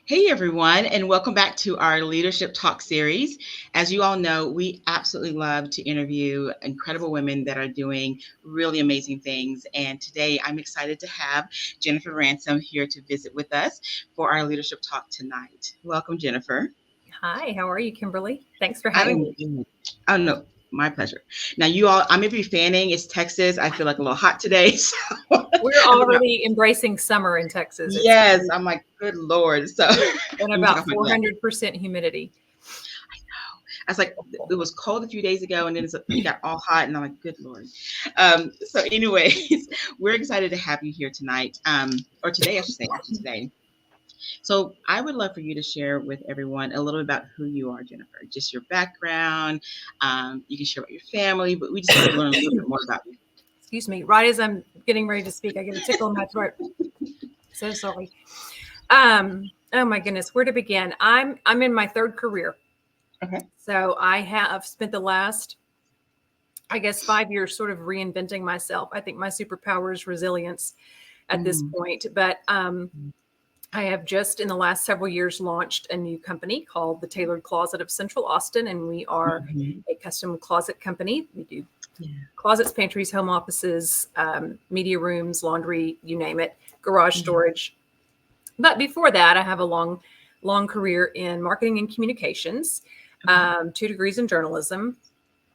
Hey everyone, and welcome back to our Leadership Talk Series. As you all know, we absolutely love to interview incredible women that are doing really amazing things. And today I'm excited to have Jennifer Ransom here to visit with us for our Leadership Talk tonight. Welcome, Jennifer. Hi, how are you, Kimberly? Thanks for I having am me. good. Oh no, my pleasure. Now you all, I may be fanning. It's Texas. I feel like a little hot today. So We're I don't know. already embracing summer in Texas. It's Yes, I'm like, good Lord. So been let me take off about my glasses. 400% humidity. I was like, it was cold a few days ago, and then it got all hot, and I'm like, good Lord. So, anyways, we're excited to have you here tonight, or today, I should say, actually today. So, I would love for you to share with everyone a little bit about who you are, Jennifer, just your background. You can share about your family, but we just love to learn a little bit more about you. Excuse me. Right as I'm getting ready to speak, I get a tickle in my throat. So sorry. Oh my goodness, where to begin? I'm in my third career. Okay. So I have spent the last, I guess, 5 years sort of reinventing myself. I think my superpower is resilience at this Mm. point. But I have just in the last several years launched a new company called the Tailored Closet of Central Austin, and we are Mhm. a custom closet company. We do Yeah. closets, pantries, home offices, media rooms, laundry, you name it, garage Yeah. storage. But before that, I have a long career in marketing and communications, Okay. 2 degrees in journalism,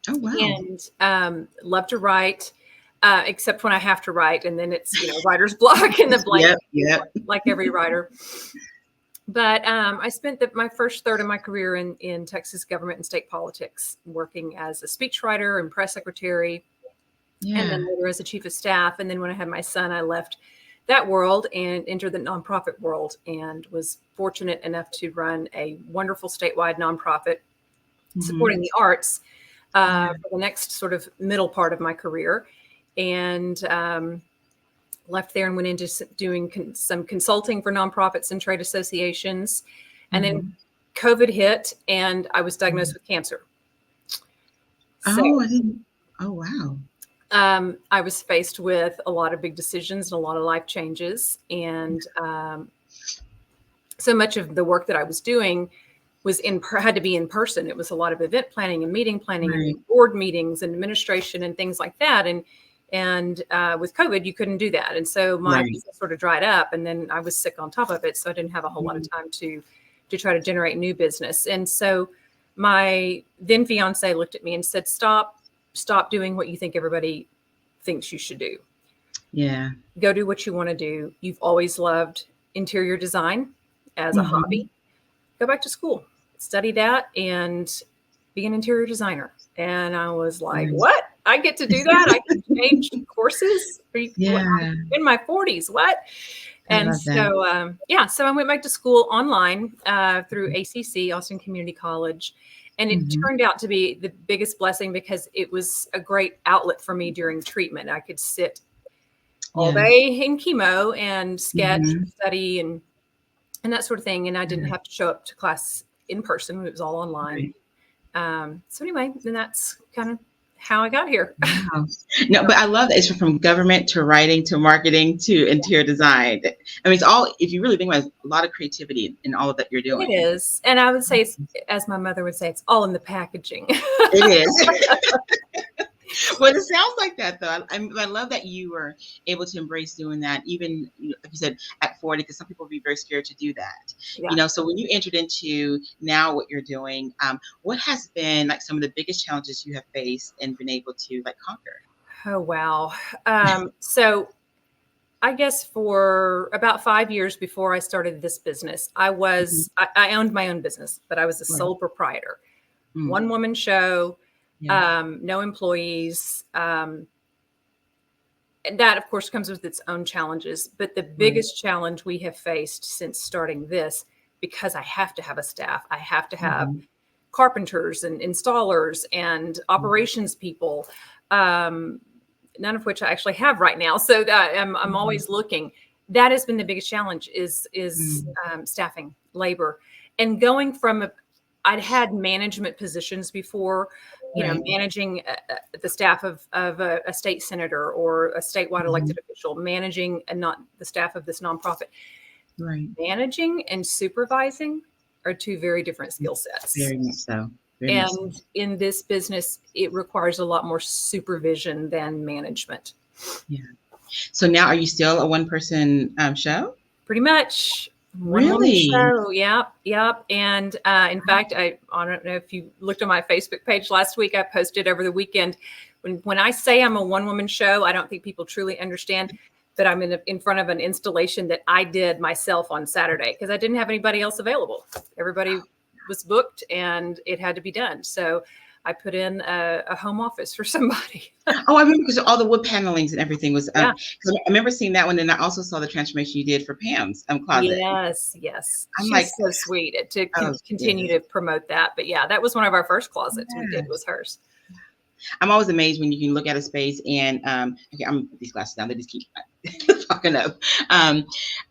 Oh, wow. and love to write. Except when I have to write, and then it's writer's block and the blank, Yep. Yep. like every writer. But I spent my first third of my career in Texas government and state politics, working as a speechwriter and press secretary, and Yeah. then later as a chief of staff. And then when I had my son, I left that world and entered the nonprofit world, and was fortunate enough to run a wonderful statewide nonprofit Hmm. supporting the arts Yeah. for the next sort of middle part of my career. And left there and went into doing some consulting for nonprofits and trade associations. And then Hmm. COVID hit, and I was diagnosed with cancer. So Oh, I didn't. Oh, wow. I was faced with a lot of big decisions and a lot of life changes. And so much of the work that I was doing had to be in person. It was a lot of event planning and meeting planning and Right. board meetings and administration and things like that. And with COVID, you couldn't do that. And so my Right. business sort of dried up, and then I was sick on top of it. So I didn't have a whole lot of time to try to generate new business. And so my then fiance looked at me and said, stop doing what you think everybody thinks you should do. Yeah. Go do what you want to do. You've always loved interior design as a Hmm. hobby. Go back to school, study that, and be an interior designer. And I was like, Nice. what? I get to do that? I can change courses? I'm Yeah, in my 40s. What? I And love that. so, so I went back to school online through ACC, Austin Community College. And it Hmm. turned out to be the biggest blessing because it was a great outlet for me during treatment. I could sit all Yeah. day in chemo and sketch, Hmm. study, and that sort of thing. And I didn't Yeah. have to show up to class in person. It was all online. Right. So anyway, then that's kind of how I got here. Wow. No, but I love that it's from government to writing to marketing to interior design. I mean, it's all, if you really think about it, a lot of creativity in all of that you're It doing. is. And I would say it's, as my mother would say, it's all in the packaging. It is. Well, it sounds like that though. I love that you were able to embrace doing that, even like you said at 40, because some people would be very scared to do that. Yeah. So when you entered into now what you're doing, what has been like some of the biggest challenges you have faced and been able to like conquer? Oh, wow. So I guess for about 5 years before I started this business, Mhm. I owned my own business, but I was a Right. sole proprietor, Mm. one woman show, Yeah. no employees. And that, of course, comes with its own challenges. But the Right. biggest challenge we have faced since starting this, because I have to have a staff, I have to have Mhm. carpenters and installers and Mhm. operations people, um, none of which I actually have right now. So that I'm Mhm. always looking. That has been the biggest challenge is Mm. staffing, labor, and going from I'd had management positions before, Right. managing the staff of a state senator or a statewide Mhm. elected official, managing and not the staff of this nonprofit. Right. Managing and supervising are two very different skill sets. Very much so. Very much so. And in this business, it requires a lot more supervision than management. Yeah. So now, are you still a one-person show? Pretty much. One woman Really? show. Yep. And in fact, I don't know if you looked on my Facebook page last week, I posted over the weekend. When I say I'm a one woman show, I don't think people truly understand that I'm in front of an installation that I did myself on Saturday because I didn't have anybody else available. Everybody was booked and it had to be done. So I put in a home office for somebody. Oh, I remember because all the wood panelings and everything was. Yeah. Because I remember seeing that one, and I also saw the transformation you did for Pam's closet. Yes. I'm She's like, so sweet to oh, continue yes. to promote that. But yeah, that was one of our first closets we did was hers. I'm always amazed when you can look at a space and okay, I'm gonna put these glasses down. They just keep fucking up. I'm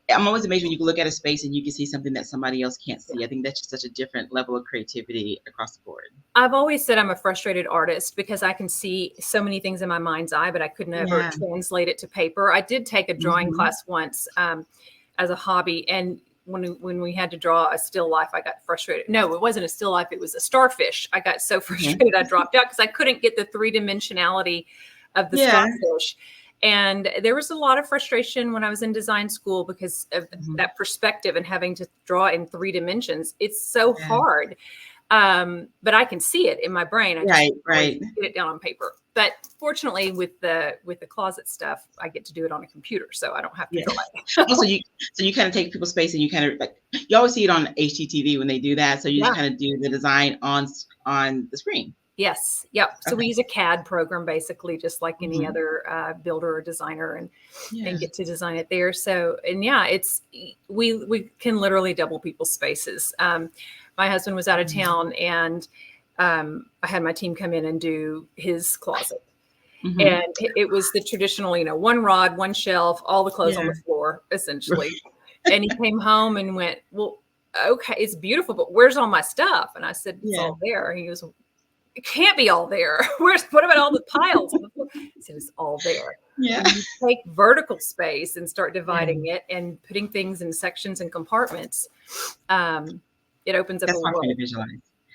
always amazed when you can look at a space and you can see something that somebody else can't see. I think that's just such a different level of creativity across the board. I've always said I'm a frustrated artist because I can see so many things in my mind's eye, but I could never translate it to paper. I did take a drawing class once as a hobby, and when we had to draw a still life, I got frustrated. No, it wasn't a still life. It was a starfish. I got so frustrated I dropped out because I couldn't get the three-dimensionality of the starfish. And there was a lot of frustration when I was in design school because of that perspective and having to draw in 3 dimensions. It's so hard. But I can see it in my brain. I just get it down on paper. But fortunately, with the closet stuff, I get to do it on a computer, so I don't have to draw it. Also, you kind of take people's space and you kind of like you always see it on HGTV when they do that. So you just kind of do the design on the screen. Yes. Yep. So we use a CAD program basically, just like any other builder or designer, and get to design it there. So it's we can literally double people's spaces. My husband was out of town, and I had my team come in and do his closet. And it was the traditional, one rod, one shelf, all the clothes on the floor, essentially. And he came home and went, well, okay, it's beautiful, but where's all my stuff? And I said, it's all there. And he goes, it can't be all there. What about all the piles on the floor? He said, it's all there. Yeah. And you take vertical space and start dividing it and putting things in sections and compartments. It opens up That's a hard world. to visualize.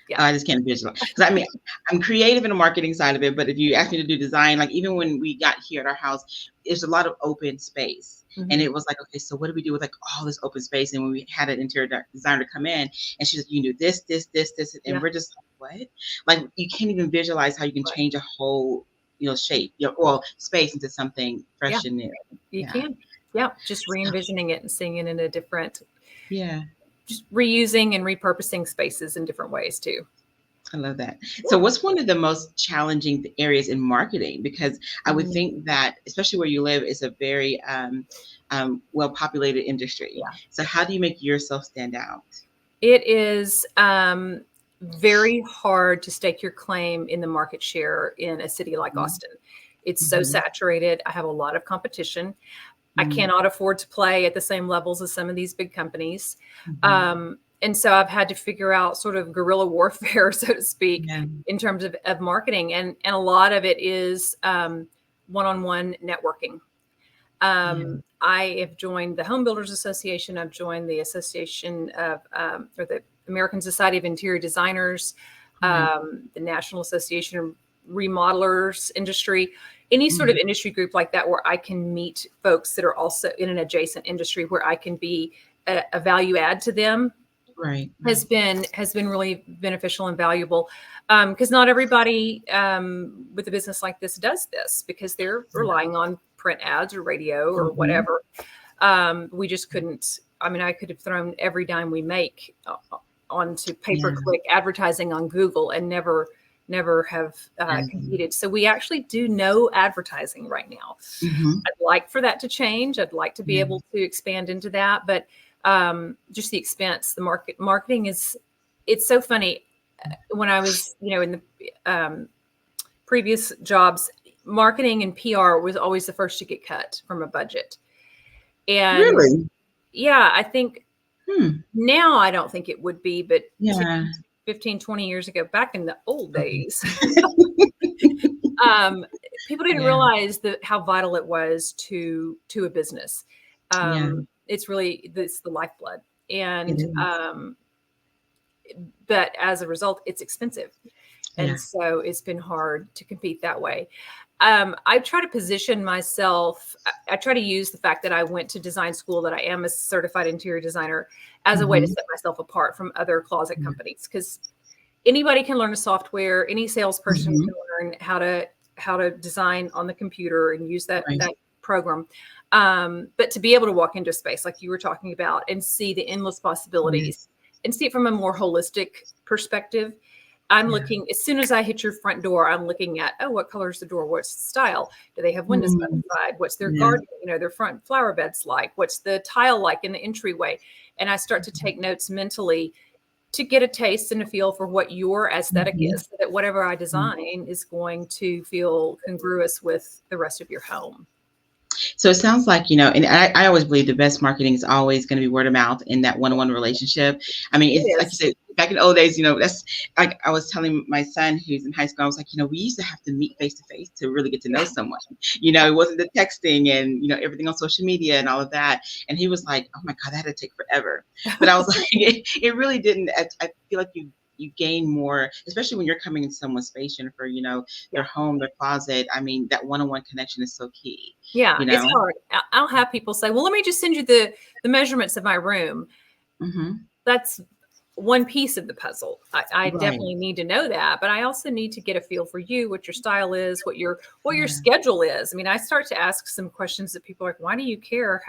Yeah. I just can't visualize. Because I mean, I'm creative in the marketing side of it, but if you ask me to do design, like even when we got here at our house, there's a lot of open space. And it was like, okay, so what do we do with like all this open space? And when we had an interior designer come in, and she's like, you can do this, and we're just like, what? Like you can't even visualize how you can change a whole, shape, space into something fresh and new. You can, just re-envisioning it and seeing it in a different, just reusing and repurposing spaces in different ways too. I love that. So what's one of the most challenging areas in marketing? Because I would think that, especially where you live, is a very well-populated industry. Yeah. So how do you make yourself stand out? It is very hard to stake your claim in the market share in a city like Austin. It's so saturated. I have a lot of competition. I cannot afford to play at the same levels as some of these big companies. And so I've had to figure out sort of guerrilla warfare, so to speak, in terms of marketing. And a lot of it is one-on-one networking. I have joined the Home Builders Association. I've joined the Association of, or the American Society of Interior Designers, the National Association of Remodelers Industry, any sort of industry group like that where I can meet folks that are also in an adjacent industry where I can be a value add to them. Has been really beneficial and valuable because not everybody with a business like this does this because they're relying on print ads or radio or whatever. We just couldn't. I mean, I could have thrown every dime we make onto pay-per-click advertising on Google and never have competed. So we actually do no advertising right now. I'd like for that to change. I'd like to be able to expand into that, but just the expense, the marketing it's so funny. When I was, in the previous jobs, marketing and PR was always the first to get cut from a budget. And really? Yeah, I think now I don't think it would be, but 15, 20 years ago, back in the old days, people didn't realize how vital it was to a business. it's the lifeblood. And, It is. but as a result, it's expensive. Yeah. And so it's been hard to compete that way. I try to position myself. I try to use the fact that I went to design school, that I am a certified interior designer, as a way to set myself apart from other closet companies. Because anybody can learn a software. Any salesperson can learn how to design on the computer and use that program. But to be able to walk into a space like you were talking about and see the endless possibilities and see it from a more holistic perspective. I'm looking, as soon as I hit your front door, I'm looking at, what color is the door? What's the style? Do they have windows by the side? What's their garden, their front flower beds like? What's the tile like in the entryway? And I start to take notes mentally to get a taste and a feel for what your aesthetic is, so that whatever I design is going to feel congruous with the rest of your home. So it sounds like, and I always believe the best marketing is always going to be word of mouth in that one-on-one relationship. I mean, it's like you said, back in the old days, that's like I was telling my son who's in high school, I was like, we used to have to meet face to face to really get to know someone. It wasn't the texting and, everything on social media and all of that. And he was like, oh my God, that had to take forever. But I was like, it really didn't. I feel like you gain more, especially when you're coming into someone's space, Jennifer, their home, their closet. I mean, that one-on-one connection is so key. Yeah, it's hard. I'll have people say, well, let me just send you the measurements of my room. That's one piece of the puzzle. I definitely need to know that, but I also need to get a feel for you, what your style is, what your schedule is. I mean, I start to ask some questions that people are like, why do you care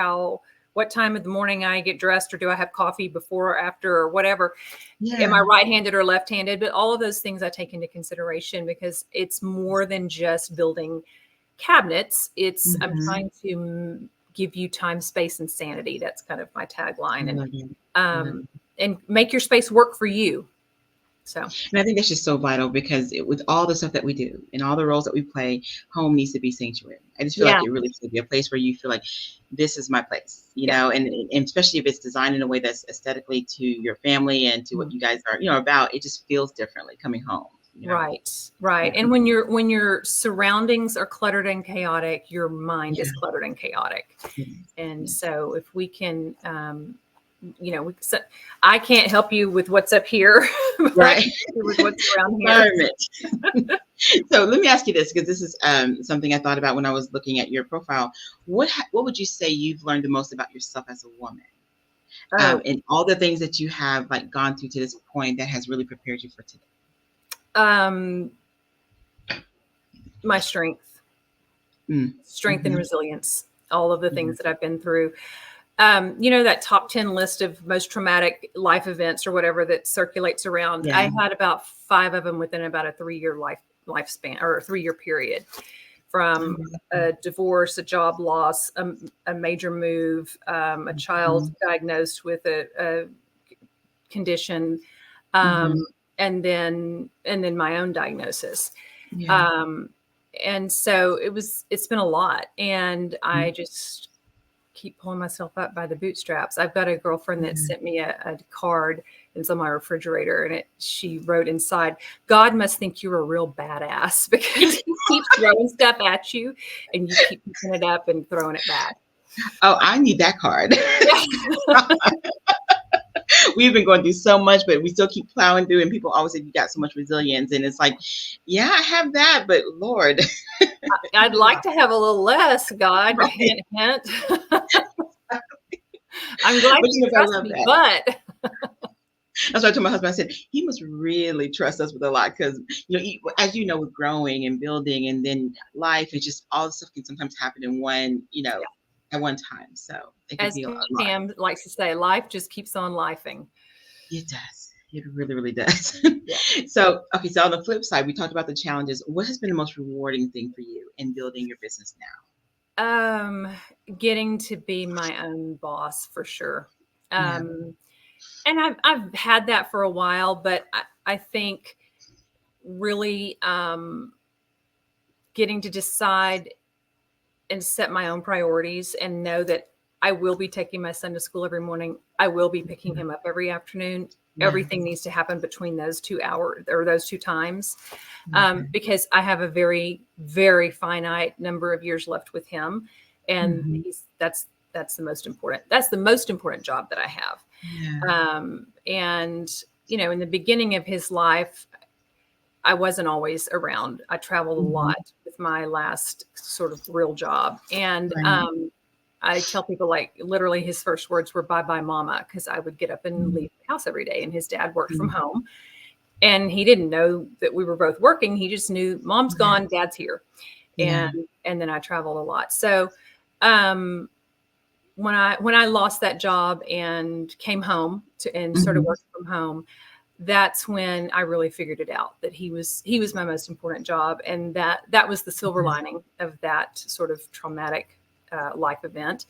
what time of the morning I get dressed, or do I have coffee before or after, or whatever? Am I right-handed or left-handed? But all of those things I take into consideration, because it's more than just building cabinets. It's I'm trying to give you time, space, and sanity. That's kind of my tagline. And make your space work for you. So, and I think that's just so vital, because with all the stuff that we do and all the roles that we play, home needs to be sanctuary. I just feel like it really should be a place where you feel like this is my place, and especially if it's designed in a way that's aesthetically to your family and to what you guys are, about, it just feels differently coming home. Right. And when your surroundings are cluttered and chaotic, your mind is cluttered and chaotic. And so if we can, I can't help you with what's up here, right? With what's around here. So let me ask you this, because this is something I thought about when I was looking at your profile. What would you say you've learned the most about yourself as a woman, and all the things that you have gone through to this point that has really prepared you for today? My strength and resilience, all of the things that I've been through. That top 10 list of most traumatic life events or whatever that circulates around. I had about 5 of them within about a 3-year lifespan, or a 3-year period, from a divorce, a job loss, a major move, a child diagnosed with a condition, and then my own diagnosis. And so it's been a lot, and I just keep pulling myself up by the bootstraps. I've got a girlfriend that sent me a card. It's on my refrigerator, and she wrote inside, God must think you're a real badass, because he keeps throwing stuff at you and you keep picking it up and throwing it back. Oh, I need that card. We've been going through so much, but we still keep plowing through, and people always say you got so much resilience, and it's like, yeah, I have that, but Lord, I'd like to have a little less, God. Hint, hint. I'm glad you trust me, but that's why I told my husband, I said, he must really trust us with a lot, because, as you know, with growing and building, and then life, it's just all the stuff can sometimes happen in one, at one time. So it as Pam likes to say, life just keeps on lifing. It does. It really, really does. So on the flip side, we talked about the challenges. What has been the most rewarding thing for you in building your business now? Getting to be my own boss, for sure. And I've had that for a while, but I think really getting to decide and set my own priorities, and know that I will be taking my son to school every morning. I will be picking him up every afternoon. Everything needs to happen between those 2 hours, or those 2 times, because I have a very, very finite number of years left with him, and that's That's the most important job that I have. Yeah. And, in the beginning of his life, I wasn't always around. I traveled a lot with my last sort of real job. And Right. I tell people, like, literally his first words were "bye bye mama," because I would get up and leave the house every day, and his dad worked from home, and he didn't know that we were both working. He just knew mom's gone, dad's here. Yeah. And then I traveled a lot. So when I lost that job and came home and started working from home, that's when I really figured it out, that he was my most important job. And that was the silver lining of that sort of traumatic life event,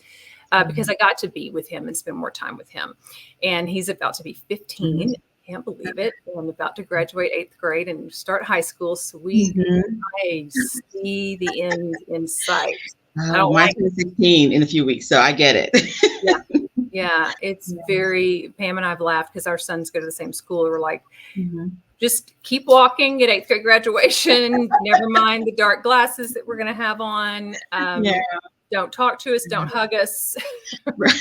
because I got to be with him and spend more time with him. And he's about to be 15. Can't believe it. I'm about to graduate 8th grade and start high school. So I see the end in sight. I don't Mine's like 16 in a few weeks, so I get it. Yeah, it's very, Pam and I've laughed because our sons go to the same school. We're like, just keep walking, get 8th grade graduation. Never mind the dark glasses that we're going to have on. Don't talk to us. Don't hug us. Right.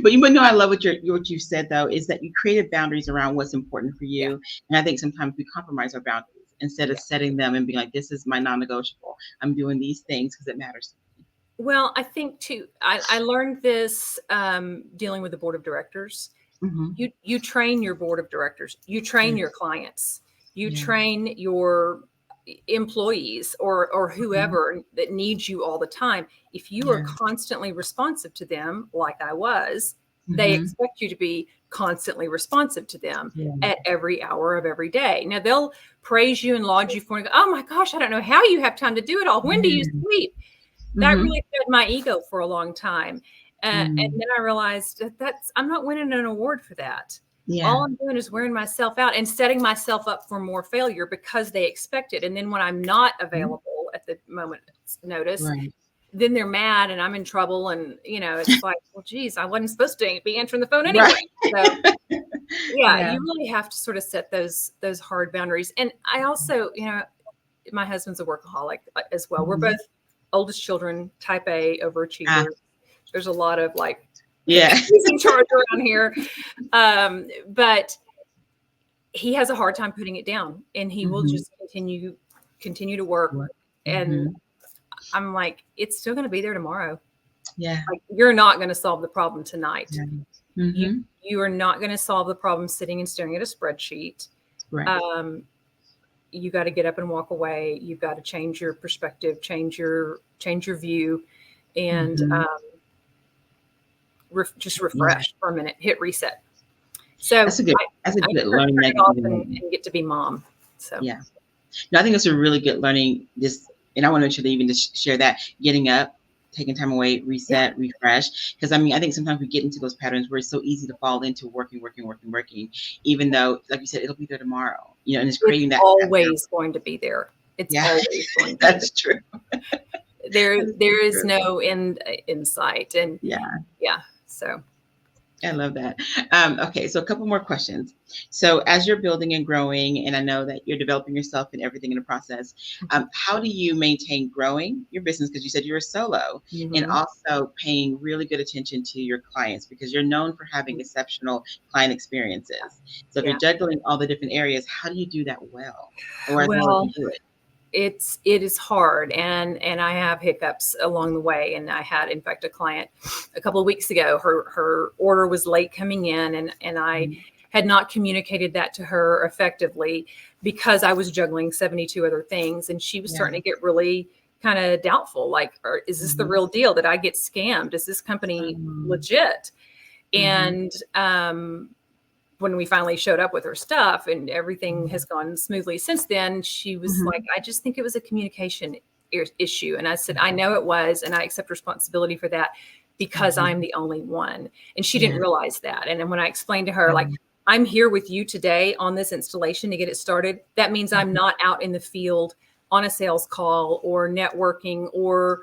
But you know, I love what you said, though, is that you created boundaries around what's important for you. And I think sometimes we compromise our boundaries instead of setting them and being like, this is my non-negotiable. I'm doing these things because it matters to me. Well, I think too, I learned this dealing with the board of directors. You train your board of directors, you train your clients, you train your employees or whoever that needs you all the time. If you are constantly responsive to them, like I was, they expect you to be constantly responsive to them at every hour of every day. Now they'll praise you and laud you for it. Oh my gosh, I don't know how you have time to do it all. When do you sleep? That really fed my ego for a long time. And then I realized I'm not winning an award for that. All I'm doing is wearing myself out and setting myself up for more failure because they expect it. And then when I'm not available at the moment's notice, then they're mad and I'm in trouble. And, it's like, well, geez, I wasn't supposed to be answering the phone anyway. So you really have to sort of set those hard boundaries. And I also, my husband's a workaholic as well. We're both oldest children, type A, overachievers. There's a lot of he's in charge around here. But he has a hard time putting it down, and he will just continue to work. And I'm like, it's still going to be there tomorrow. Like, you're not going to solve the problem tonight. You are not going to solve the problem sitting and staring at a spreadsheet. You got to get up and walk away. You've got to change your perspective, change your view, and just refresh for a minute, hit reset. So that's a good learning and get to be mom. So no, I think it's a really good learning. And I want to make sure that even just share that, getting up, taking time away, reset, refresh. Because I think sometimes we get into those patterns where it's so easy to fall into working, even though, like you said, it'll be there tomorrow. And it's creating that. Always going to be there. It's always going to be That's true. There is no end in sight. And so I love that. Okay, so a couple more questions. So as you're building and growing, and I know that you're developing yourself and everything in the process, how do you maintain growing your business? Because you said you're a solo, and also paying really good attention to your clients, because you're known for having exceptional client experiences. So if you're juggling all the different areas, how do you do that well? Or do you do it? It is hard, and I have hiccups along the way. And I had, in fact, a client a couple of weeks ago. Her order was late coming in, and I had not communicated that to her effectively because I was juggling 72 other things, and she was starting to get really kind of doubtful. Like, is this the real deal? Did I get scammed? Is this company legit? And when we finally showed up with her stuff and everything has gone smoothly since then, she was like, I just think it was a communication issue. And I said, I know it was, and I accept responsibility for that because I'm the only one. And she didn't realize that. And then when I explained to her, like, I'm here with you today on this installation to get it started, that means I'm not out in the field on a sales call or networking or,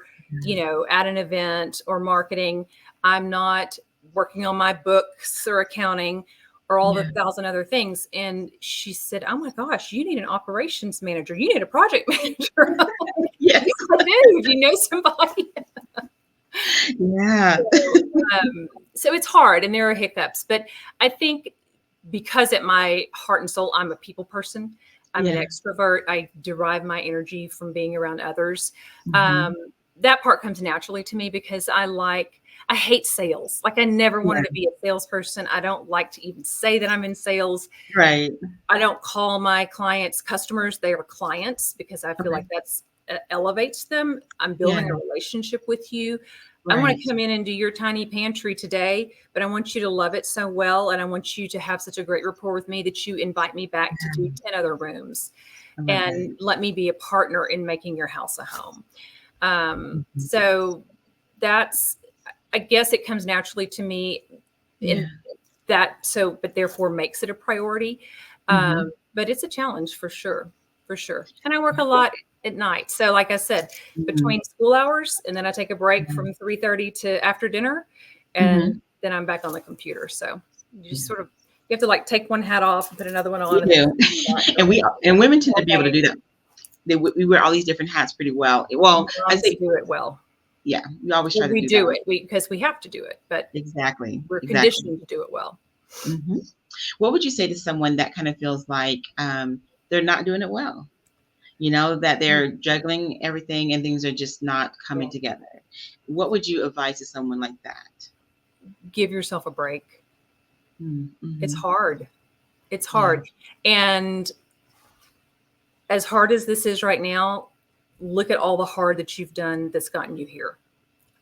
at an event or marketing. I'm not working on my books or accounting or all the 1,000 other things. And she said, oh my gosh, you need an operations manager. You need a project manager. Yes, I do. Do you know somebody? Yeah. So it's hard and there are hiccups, but I think because at my heart and soul, I'm a people person. I'm an Yeah. extrovert. I derive my energy from being around others. Mhm. That part comes naturally to me because I hate sales. Like I never wanted Yeah. to be a salesperson. I don't like to even say that I'm in sales. Right. I don't call my clients customers. They are clients because I feel Okay. like that's elevates them. I'm Yeah. building a relationship with you. I want Right. to come in and do your tiny pantry today, but I want you to love it so well. And I want you to have such a great rapport with me that you invite me back to do 10 other rooms I love that. and let me be a partner in making your house a home. Mhm. So that's, I guess it comes naturally to me Yeah. in that. So, but therefore makes it a priority. Mhm. But it's a challenge for sure, for sure. And I work a lot at night. So like I said, Mhm. between school hours and then I take a break Mhm. from 3:30 to after dinner Mhm. and then I'm back on the computer. So you just Yeah. sort of, you have to like take one hat off and put another one We on and then do. And women tend to be able to do that. We wear all these different hats pretty well. Well, I moms say, do it well. yeah, we always try Well, to we do that. do it because we have to do it, but Exactly. we're Exactly. conditioned to do it well. Mhm. What would you say to someone that kind of feels like they're not doing it well? You know, that they're juggling everything and things are just not coming Yeah. together. What would you advise to someone like that? Give yourself a break. It's Mm-hmm. hard. It's Yeah. hard. And as hard as this is right now, look at all the hard that you've done that's gotten you here.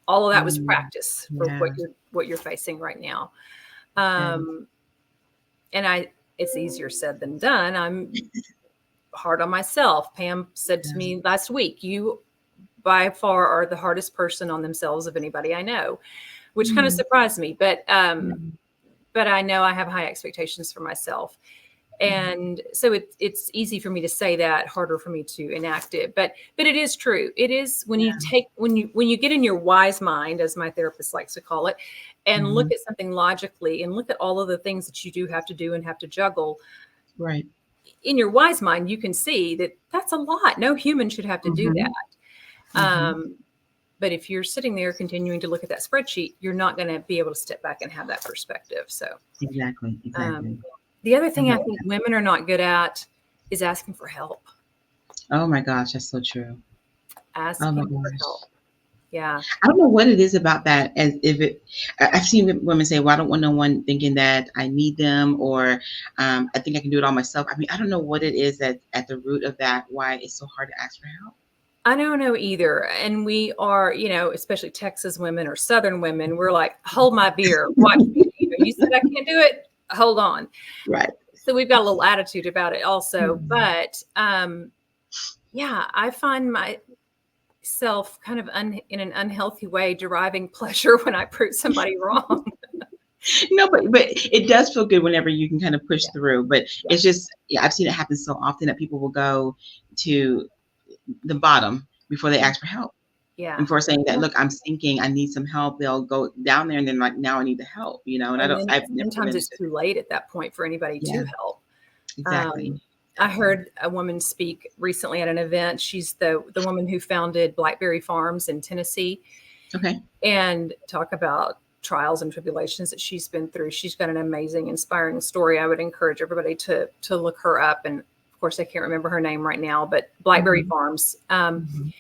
All of that was Mm, practice for yeah. what you're facing right now. That is, Um, and it's easier said than done. I'm hard on myself. Pam said to yeah. me last week, "You by far are the hardest person on themselves of anybody I know," which kind of Mm, surprised me. yeah. But I know I have high expectations for myself. Yeah. And so it's easy for me to say that, harder for me to enact it, but it is true. It is when you Yeah. take when you get in your wise mind, as my therapist likes to call it, and look Mhm. at something logically and look at all of the things that you do have to do and have to juggle. Right. In your wise mind, you can see that that's a lot. No human should have to do Mhm. that. Mhm. But if you're sitting there continuing to look at that spreadsheet, you're not going to be able to step back and have that perspective. So Exactly. Exactly. um, the other I thing I love think that. women are not good at is asking for help. Oh my gosh, that's so true. Oh my Asking for gosh. help. Yeah. I don't know what it is about that. As if it, I've seen women say, "Well, I don't want no one thinking that I need them," or "I think I can do it all myself." I mean, I don't know what it is that at the root of that. Why it's so hard to ask for help. I don't know either. And we are, especially Texas women or Southern women, we're like, hold my beer, watch me. You said I can't do it. Hold on. Right. So we've got a little attitude about it also. Mhm. But yeah, I find myself kind of in an unhealthy way deriving pleasure when I prove somebody wrong. No, but it does feel good whenever you can kind of push Yeah. through. But Yeah. it's just, yeah, I've seen it happen so often that people will go to the bottom before they ask for help. Yeah. And for saying that, look, I'm sinking, I need some help. They'll go down there and then like, now I need the help, and And then I've never sometimes been. it's too late at that point for anybody Yeah, to help. exactly. Um, I heard a woman speak recently at an event. She's the woman who founded Blackberry Farms in Tennessee, Okay. and talk about trials and tribulations that she's been through. She's got an amazing, inspiring story. I would encourage everybody to look her up. And of course, I can't remember her name right now, but Blackberry Mhm. Farms. Mhm.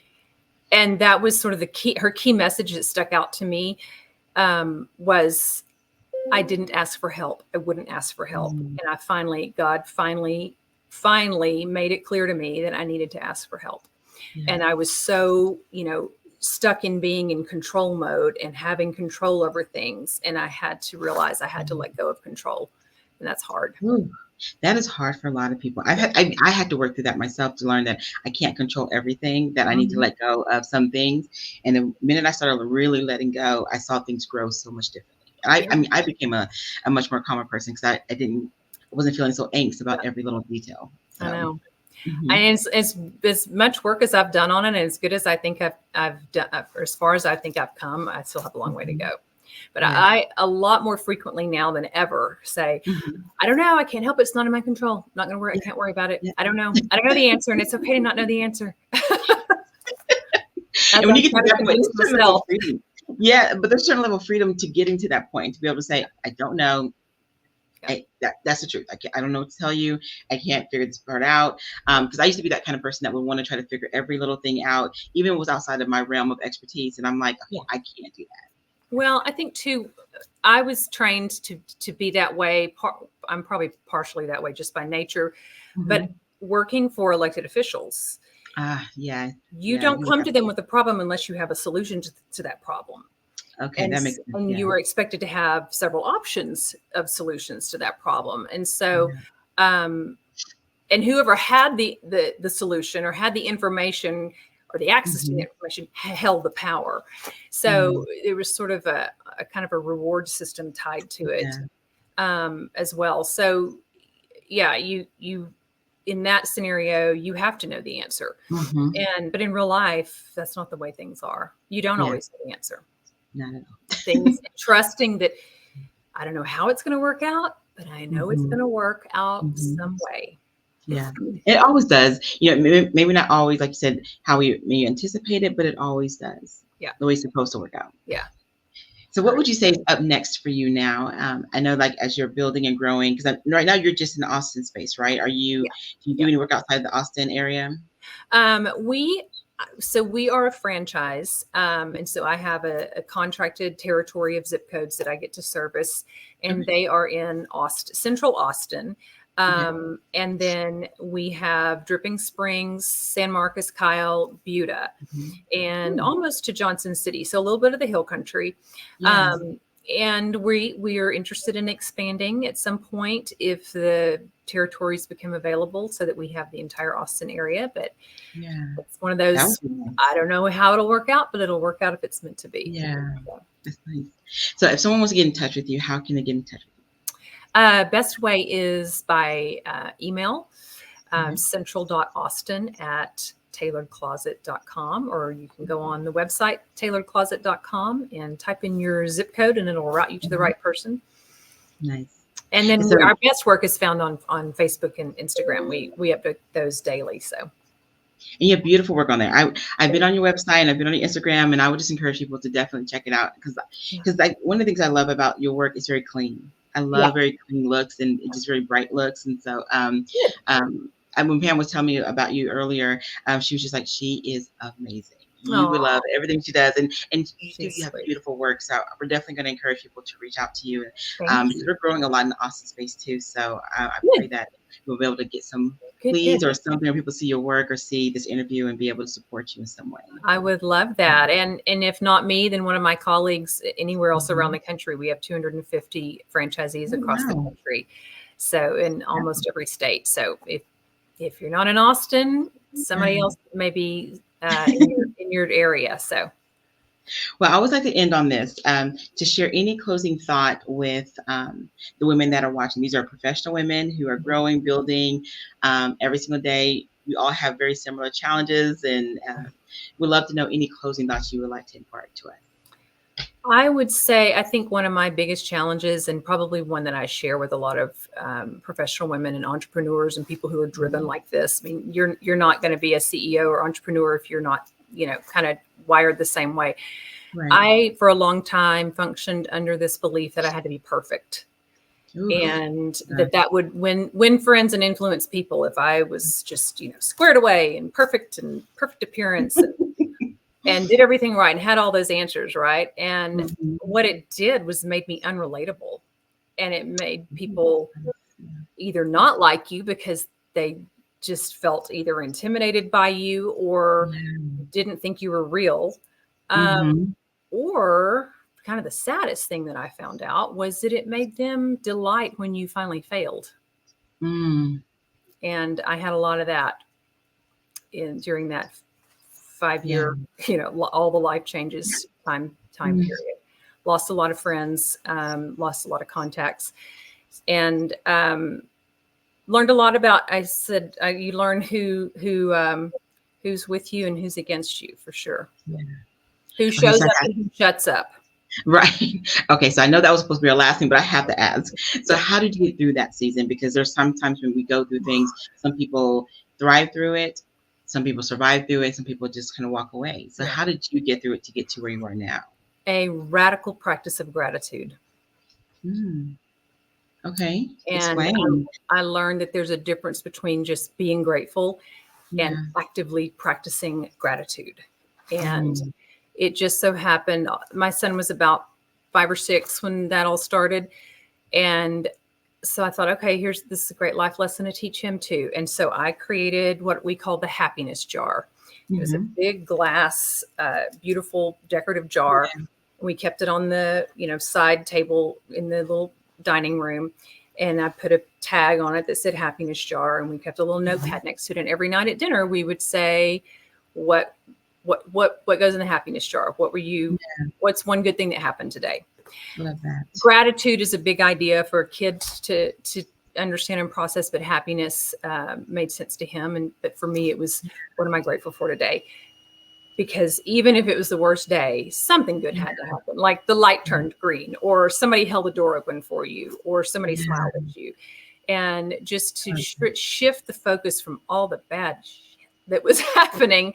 And that was sort of her key message that stuck out to me was I didn't ask for help. I wouldn't ask for help. Mm. And God finally made it clear to me that I needed to ask for help. Yeah. And I was so, stuck in being in control mode and having control over things. And I had to realize I had to let go of control. And that's hard. Ooh, that is hard for a lot of people. I had to work through that myself to learn that I can't control everything, that I need to Mhm. let go of some things. And the minute I started really letting go, I saw things grow so much differently. Yeah. I mean, I became a much more calmer person because I wasn't feeling so angst about Yeah. every little detail. I So, know. mhm. And it's as much work as I've done on it, and as good as I think I've done, or as far as I think I've come, I still have a long way to Mhm. go. But Yeah. I a lot more frequently now than ever say, Mhm. I don't know, I can't help it. It's not in my control. I'm not going to worry. I Yeah. can't worry about it. Yeah. I don't know. I don't know the answer, and it's okay to not know the answer. As And when I you get try to to that point, convince it's sort of like myself. freedom. Yeah, but there's a certain level of freedom to getting to that point, to be able to say, Yeah. I don't know. Yeah. That's the truth. I don't know what to tell you. I can't figure this part out. Because I used to be that kind of person that would want to try to figure every little thing out, even if it was outside of my realm of expertise. And I'm like, okay, I can't do that. Well, I think too, I was trained to be that way. I'm probably partially that way just by nature, but working for elected officials, Yeah. you don't come to them with a problem unless you have a solution to that problem. Okay, that makes sense. And you are expected to have several options of solutions to that problem. And so, and whoever had the solution or had the information or the access to the information held the power. So it was sort of a kind of a reward system tied to it as well. So yeah, you in that scenario, you have to know the answer. But in real life, that's not the way things are. You don't always know the answer. Not at all. Things trusting that I don't know how it's going to work out, but I know it's going to work out some way. Yeah, it always does. You know, maybe not always, like you said, how we anticipate it, but it always does. Yeah, the way it's supposed to work out. Yeah. So, what would you say is up next for you now? I know, like, as you're building and growing, because right now you're just in the Austin space, right? Are you? Do you do any work outside the Austin area? We are a franchise, and so I have a contracted territory of zip codes that I get to service, and they are in Central Austin. And then we have Dripping Springs, San Marcos, Kyle, Buda, and almost to Johnson City. So a little bit of the hill country. Yes. And we are interested in expanding at some point if the territories become available so that we have the entire Austin area. But it's one of those, I don't know how it'll work out, but it'll work out if it's meant to be. Yeah, that's nice. So if someone wants to get in touch with you, how can they get in touch with you? Best way is by email, central.austin@tailoredcloset.com, or you can go on the website, tailoredcloset.com, and type in your zip code, and it'll route you to the right person. Nice. And then our best work is found on Facebook and Instagram. We update those daily. So. And you have beautiful work on there. I've been on your website and I've been on your Instagram, and I would just encourage people to definitely check it out because one of the things I love about your work is very clean. I love very clean looks and just very bright looks. And so, when Pam was telling me about you earlier, she was just like, she is amazing. You would love everything she does, and you have beautiful work. So we're definitely going to encourage people to reach out to you. We're growing a lot in the Austin space too. So I pray that we'll be able to get some leads or something where people see your work or see this interview and be able to support you in some way. I would love that. And if not me, then one of my colleagues anywhere else around the country. We have 250 franchisees across the country. So in almost every state. So if you're not in Austin, somebody else may be in your area. So. Well, I always like to end on this, to share any closing thought with the women that are watching. These are professional women who are growing, building every single day. We all have very similar challenges, and we'd love to know any closing thoughts you would like to impart to us. I would say, I think one of my biggest challenges, and probably one that I share with a lot of professional women and entrepreneurs and people who are driven like this. I mean, you're not going to be a CEO or entrepreneur if you're not, kind of wired the same way. Right. I, for a long time, functioned under this belief that I had to be perfect. Ooh, and that would win friends and influence people if I was just, squared away and perfect appearance and did everything right and had all those answers right. And what it did was made me unrelatable, and it made people either not like you because they just felt either intimidated by you or didn't think you were real. Or kind of the saddest thing that I found out was that it made them delight when you finally failed. And I had a lot of that during that 5-year, all the life changes time period. Lost a lot of friends, lost a lot of contacts, and learned a lot about. I said you learn who's with you and who's against you for sure. Who shows up and who shuts up. Right. Okay. So I know that was supposed to be our last thing, but I have to ask. So how did you get through that season? Because there's sometimes when we go through things, some people thrive through it, some people survive through it, some people just kind of walk away. So how did you get through it to get to where you are now? a radical practice of gratitude. Okay. And Explain. I learned that there's a difference between just being grateful and Yeah. actively practicing gratitude. And it just so happened, my son was about 5 or 6 when that all started. And so I thought, okay, this is a great life lesson to teach him too. And so I created what we call the happiness jar. It was a big glass, beautiful decorative jar. Yeah. We kept it on the, side table in the little dining room. And I put a tag on it that said happiness jar. And we kept a little notepad next to it. And every night at dinner, we would say, what goes in the happiness jar? What's one good thing that happened today? Love that. Gratitude is a big idea for kids to understand and process, but happiness made sense to him. But for me, it was, what am I grateful for today? Because even if it was the worst day, something good had to happen. Like the light turned green, or somebody held the door open for you, or somebody smiled at you. And just to shift the focus from all the bad shit that was happening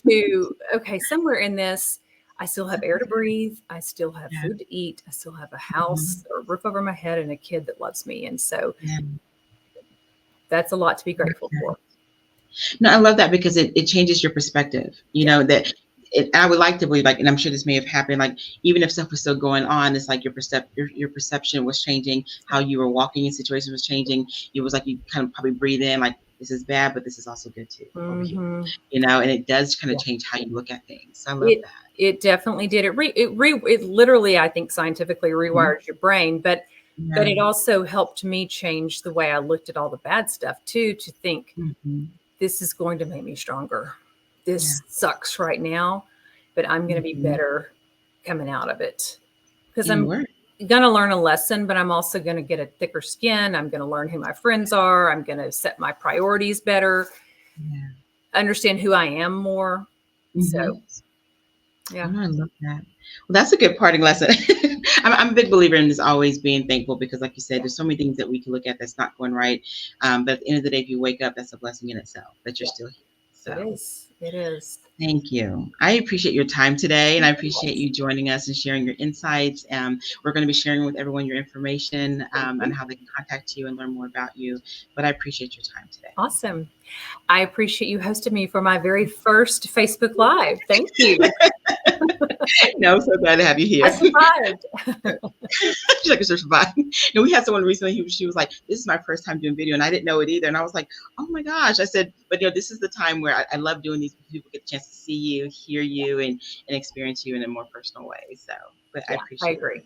to, okay, somewhere in this, I still have air to breathe. I still have food to eat. I still have a house or a roof over my head and a kid that loves me. And so that's a lot to be grateful for. No, I love that because it changes your perspective. I would like to believe, and I'm sure this may have happened, even if stuff was still going on, it's like your perception was changing, how you were walking in situations was changing. It was like you kind of probably breathe in, like, this is bad, but this is also good too. Over here, and it does kind of change how you look at things. I love that. It definitely did. It literally, I think, scientifically rewires your brain, but it also helped me change the way I looked at all the bad stuff too, to think, this is going to make me stronger. This sucks right now, but I'm going to be better coming out of it, because I'm going to learn a lesson, but I'm also going to get a thicker skin. I'm going to learn who my friends are. I'm going to set my priorities better, understand who I am more. So, yeah. I love that. Well, that's a good parting lesson. I'm a big believer in this always being thankful, because like you said, there's so many things that we can look at that's not going right. But at the end of the day, if you wake up, that's a blessing in itself that you're still here. So. It is. Thank you. I appreciate your time today, and I appreciate you joining us and sharing your insights. We're going to be sharing with everyone your information on how they can contact you and learn more about you. But I appreciate your time today. Awesome. I appreciate you hosting me for my very first Facebook Live. Thank you. No, I'm so glad to have you here. I survived. She's like, I survived. We had someone recently, she was like, this is my first time doing video, and I didn't know it either. And I was like, oh my gosh. I said, but this is the time where I love doing these. People get a chance to see you, hear you, and experience you in a more personal way. So, but I appreciate it. I agree.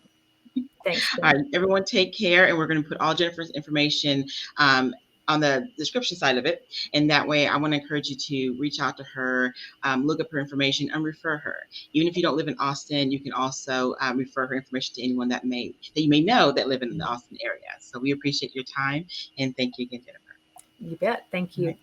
Thanks. All right, everyone, take care. And we're going to put all Jennifer's information on the description side of it. And that way, I want to encourage you to reach out to her, look up her information, and refer her. Even if you don't live in Austin, you can also refer her information to anyone that you may know that live in the Austin area. So we appreciate your time, and thank you again, Jennifer. You bet. Thank you.